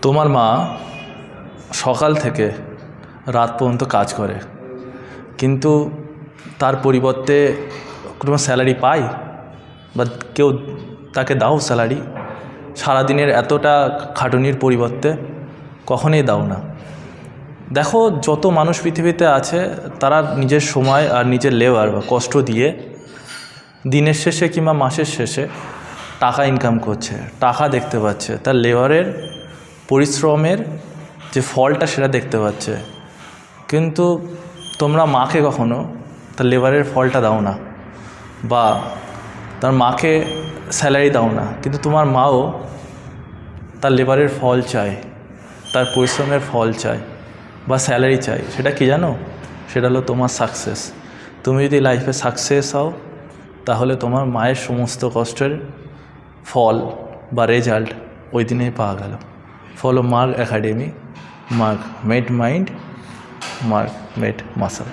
তোমার মা সকাল থেকে রাত পর্যন্ত কাজ করে, কিন্তু তার পরিবর্তে কোনো স্যালারি পায় বা কেউ তাকে দাও স্যালারি? সারাদিনের এতটা খাটুনির পরিবর্তে কখনোই দাও না। দেখো, যত মানুষ পৃথিবীতে আছে তারা নিজের সময় আর নিজের লেবার বা কষ্ট দিয়ে দিনের শেষে কিংবা মাসের শেষে টাকা ইনকাম করছে, টাকা দেখতে পাচ্ছে, তার লেবারের পরিশ্রমের যে ফলটা সেটা দেখতে পাচ্ছে। কিন্তু তোমরা মাকে কখনো তার লেবারের ফলটা দাও না বা তার মাকে স্যালারি দাও না, কিন্তু তোমার মাও তার লেবারের ফল চায়, তার পরিশ্রমের ফল চায় বা স্যালারি চাই। সেটা কি জানো? সেটা হলো তোমার সাকসেস। তুমি যদি লাইফে সাকসেস হও তাহলে তোমার মায়ের সমস্ত কষ্টের ফল বা রেজাল্ট ওই দিনেই পাওয়া গেল। Follow mark academy. Mark made mind, mark made muscle.